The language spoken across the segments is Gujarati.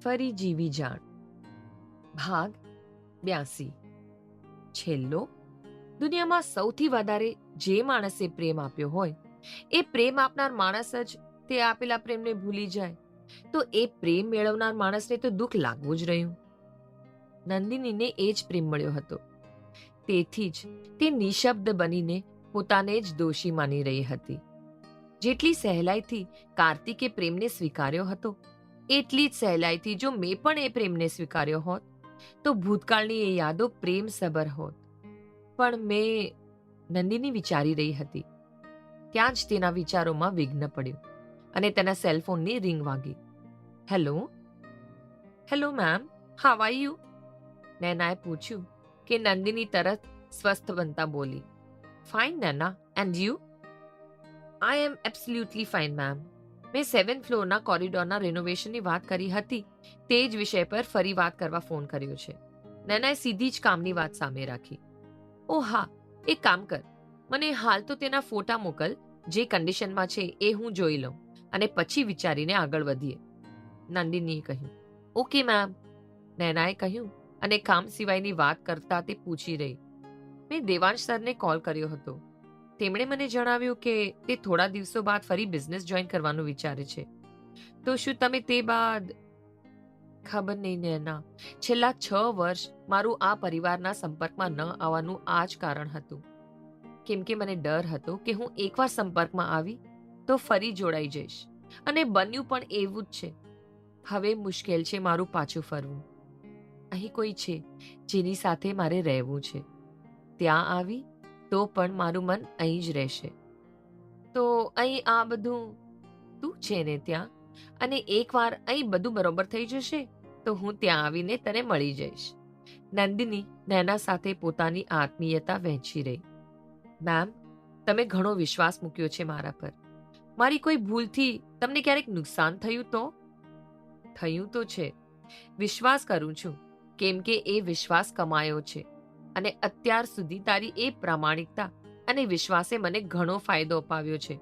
ફરી જીવી જાણ. ભાગ 82. છેલ્લો. દુનિયામાં સૌથી વધારે જે માણસે પ્રેમ આપ્યો હોય એ પ્રેમ આપનાર માણસ જ તે આપેલા પ્રેમને ભૂલી જાય તો એ પ્રેમ મેળવનાર માણસને તો દુઃખ લાગવું જ રહ્યું. નંદિનીને એ જ પ્રેમ મળ્યો હતો. તેથી જ તે નિશબ્દ બનીને પોતાને જ દોષી માની રહી હતી. જેટલી સહેલાઈથી કાર્તિકે પ્રેમને સ્વીકાર્યો હતો એટલી જ સહેલાઈથી જો મેં પણ એ પ્રેમને સ્વીકાર્યો હોત તો ભૂતકાળની એ યાદો પ્રેમસભર હોત. પણ મેં... નંદિની વિચારી રહી હતી. ત્યાં જ તેના વિચારોમાં વિઘ્ન પડ્યું અને તેના સેલફોનની રિંગ વાગી. Hello. Hello ma'am, how are you? નૈનાએ પૂછ્યું કે નંદિની તરત સ્વસ્થ બનતા બોલી. Fine Naina, and you? I am absolutely fine ma'am. મેં 7th ફ્લોરના કોરિડોરના રિનોવેશનની વાત કરી હતી તે જ વિષય પર ફરી વાત કરવા ફોન કર્યો છે. નૈનાએ સીધી જ કામની વાત સામે રાખી. ઓ હા, એક કામ કર, મને હાલ તો તેના ફોટા મોકલ. જે કન્ડિશનમાં છે એ હું જોઈ લઉં અને પછી વિચારીને આગળ વધીએ. નંદિનીએ કહ્યું. Okay ma'am. નૈનાએ કહ્યું અને કામ સિવાયની વાત કરતા તે પૂછી રહી. મેં દેવાંશ સરને કોલ કર્યો હતો. તેમણે મને જણાવ્યું કે તે થોડા દિવસો બાદ ફરી બિઝનેસ જોઈન કરવાનું વિચારે છે. તો શું તમે તે બાદ... ખબર નહીં નૈના, છેલ્લા 6 વર્ષ મારું આ પરિવારના સંપર્કમાં ન આવવાનું આ જ કારણ હતું. કેમ કે મને ડર હતો કે હું એકવાર સંપર્કમાં આવી તો ફરી જોડાઈ જઈશ અને બન્યું પણ એવું જ છે. હવે મુશ્કેલ છે મારું પાછું ફરવું. અહીં કોઈ છે જેની સાથે મારે રહેવું છે. ત્યાં આવી તો પણ મારું મન અહીં જ રહેશે. તો અહીં આ બધું તું છે ને ત્યાં, અને એકવાર અહીં બધું બરોબર થઈ જશે તો હું ત્યાં આવીને તને મળી જઈશ. નંદિની નૈના સાથે પોતાની આત્મીયતા વહેંચી રહી. મેમ, તમે ઘણો વિશ્વાસ મૂક્યો છે મારા પર. મારી કોઈ ભૂલથી તમને ક્યારેક નુકસાન થયું તો? થયું તો છે. વિશ્વાસ કરું છું કેમ કે એ વિશ્વાસ કમાયો છે અને અત્યાર સુધી તારી એ પ્રામાણિકતા અને વિશ્વાસે મને ઘણો ફાયદો અપાવ્યો છે.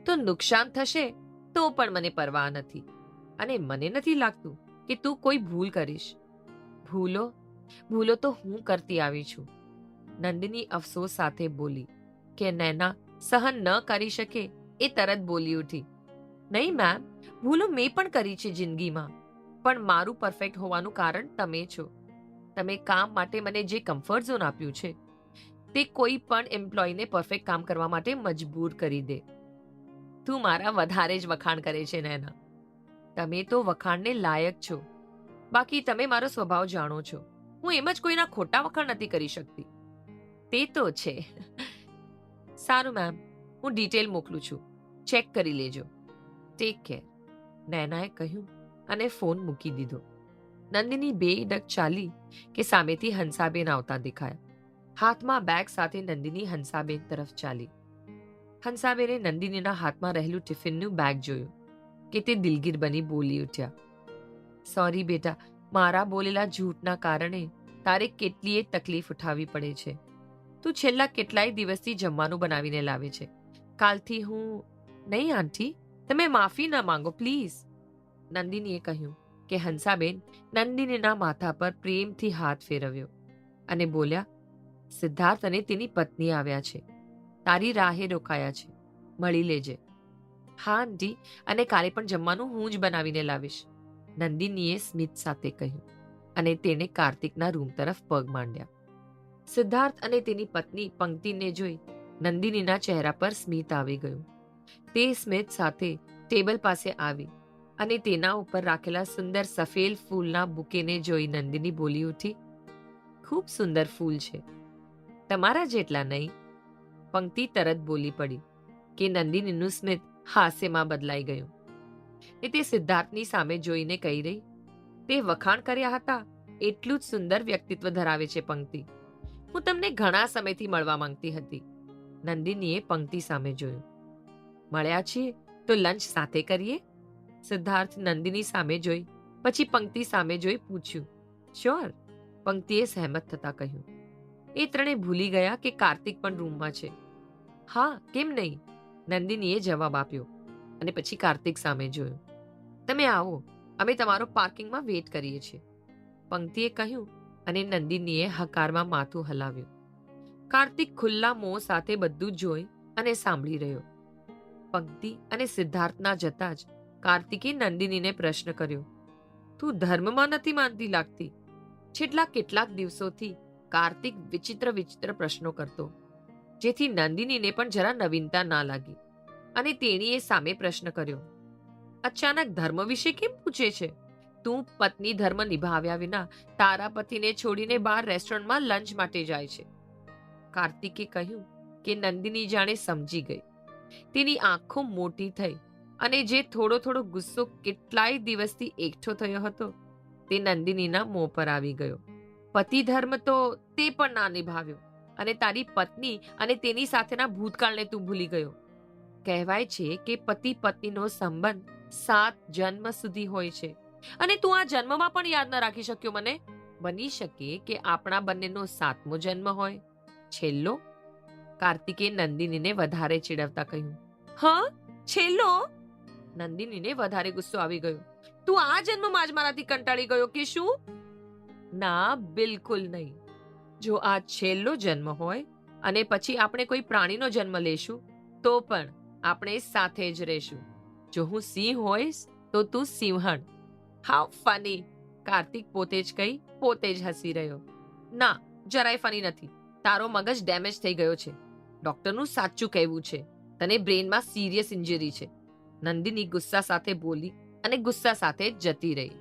તો નુકસાન થશે તો પણ મને પરવા નથી અને મને નથી લાગતું કે તું કોઈ ભૂલ કરીશ. ભૂલો તો હું કરતી આવી છું. નંદિની અફસોસ સાથે બોલી કે નૈના સહન ન કરી શકે એ તરત બોલી ઉઠી. નહીં મેમ, ભૂલો મેં પણ કરી છે જિંદગીમાં, પણ મારું પરફેક્ટ હોવાનું કારણ તમે છો. તમે કામ માટે મને જે કમ્ફર્ટ ઝોન આપ્યું છે તે કોઈ પણ એમ્પ્લોયને પરફેક્ટ કામ કરવા માટે મજબૂર કરી દે. તું મારા વધારે જ વખાણ કરે છે નૈના. તમે તો વખાણને લાયક છો. બાકી તમે મારો સ્વભાવ જાણો છો. હું એમ જ કોઈના ખોટા વખાણ નથી કરી શકતી. તે તો છે. સારું મેમ, હું ડિટેલ મોકલું છું, ચેક કરી લેજો. Take care. નૈનાએ કહ્યું અને ફોન મૂકી દીધો. નંદિની બેડક ચાલી કે સામેથી હંસાબેન આવતા દેખાયા. હાથમાં બેગ સાથે નંદિની હંસાબેન તરફ ચાલી. હંસાબેને નંદિનીના હાથમાં રહેલું ટિફિનનું બેગ જોયું કે તે દિલગીર બની બોલી ઉઠ્યા. સોરી બેટા, મારા બોલેલા જૂઠના કારણે તારે કેટલીય તકલીફ ઉઠાવવી પડે છે. તું છેલ્લા કેટલાય દિવસથી જમવાનું બનાવીને લાવે છે. કાલથી હું... નહીં આંટી, તમે માફી ના માંગો પ્લીઝ. નંદિનીએ કહ્યું કે હંસાબેન નંદિનીના માથા પર પ્રેમથી હાથ ફેરવ્યો અને બોલ્યા, સિદ્ધાર્થ અને તેની પત્ની આવ્યા છે. તારી રાહે રોકાયા છે. મળી લેજે. હા આંટી, અને કાલે પણ જમવાનું હું જ બનાવીને લાવીશ. નંદિનીએ સ્મિત સાથે કહ્યું અને તેણે કાર્તિકના રૂમ તરફ પગ માંડ્યા. સિદ્ધાર્થ અને તેની પત્ની પંક્તિને જોઈ નંદિનીના ચહેરા પર સ્મિત આવી ગયું. તે સ્મિત સાથે ટેબલ પાસે આવી અને તેના ઉપર રાખેલા સુંદર સફેદ ફૂલના બુકેને જોઈ નંદિની બોલી ઉઠી, ખૂબ સુંદર ફૂલ છે. તમારા જેટલા નહીં. પંક્તિ તરત બોલી પડી કે નંદિનીનું સ્મિત હાસ્યમાં બદલાઈ ગયું. તે સિદ્ધાર્થની સામે જોઈને કહી રહી, તે વખાણ કર્યા હતા એટલું જ સુંદર વ્યક્તિત્વ ધરાવે છે પંક્તિ. હું તમને ઘણા સમયથી મળવા માંગતી હતી. નંદિનીએ પંક્તિ સામે જોયું. મળ્યા છીએ તો લંચ સાથે કરીએ? સિદ્ધાર્થ નંદિની સામે જોઈ પછી પંક્તિ સામે જોઈ પૂછ્યું. શ્યોર, પંક્તિએ સહેમત થતા કહ્યું. એ ત્રણે ભૂલી ગયા કે કાર્તિક પણ રૂમમાં છે. હા, કેમ નહીં, નંદિનીએ જવાબ આપ્યો અને પછી કાર્તિક સામે જોયું. તમે આવો, અમે તમારો પાર્કિંગમાં વેઇટ કરીએ છીએ, પંક્તિએ કહ્યું અને નંદિનીએ હકારમાં માથું હલાવ્યું. કાર્તિક ખુલ્લા મોં સાથે બધું જોઈ અને સાંભળી રહ્યો. પંક્તિ અને સિદ્ધાર્થના જતા જ કાર્તિકે નંદિનીને પ્રશ્ન કર્યો, તું ધર્મમાં નથી માનતી લાગતી. છેલ્લા કેટલાક દિવસોથી કાર્તિક વિચિત્ર વિચિત્ર પ્રશ્નો કરતો, જેથી નંદિનીને પણ જરા નવીનતા ના લાગી અને તેણીએ સામે પ્રશ્ન કર્યો, અચાનક ધર્મ વિશે કેમ પૂછે છે? તું પત્ની ધર્મ નિભાવ્યા વિના તારા પતિને છોડીને બહાર રેસ્ટોરન્ટમાં લંચ માટે જાય છે. કાર્તિકે કહ્યું કે નંદિની જાણે સમજી ગઈ. તેની આંખો મોટી થઈ અને જે થોડો થોડો ગુસ્સો કેટલાય દિવસથી એકઠો થયો હતો તે નંદિનીના મોં પર આવી ગયો. પતિ ધર્મ તો તે પણ ના નિભાવ્યો અને તારી પત્ની અને તેની સાથેના ભૂતકાળને તું ભૂલી ગયો. કહેવાય છે કે પતિ પત્નીનો સંબંધ 7 જન્મ સુધી હોય છે અને તું આ જન્મમાં પણ યાદ ન રાખી શક્યો મને. બની શકે કે આપણા બંનેનો 7મો જન્મ હોય, છેલ્લો. કાર્તિકે નંદિનીને વધારે ચીડવતા કહ્યું. હા, છેલ્લો? નંદિનીને વધારે ગુસ્સો આવી ગયો. તું આ જન્મમાં જ મારાથી કંટાળી ગયો કે શું? ના, બિલકુલ નહીં. જો આ છેલ્લો જન્મ હોય અને પછી આપણે કોઈ પ્રાણીનો જન્મ લેશું તો પણ આપણે સાથે જ રહેશું. જો હું સિંહ હોઈશ તો તું સિંહણ. How funny! કાર્તિક પોતે જ કહી પોતે જ હસી રહ્યો. ના, જરાય ફની નથી. તારો મગજ ડેમેજ થઈ ગયો છે. ડોક્ટરનું સાચું કહેવું છે, તને બ્રેનમાં સિરિયસ ઇન્જરી છે. નંદિની ગુસ્સા સાથે બોલી અને ગુસ્સા સાથે જતી રહી.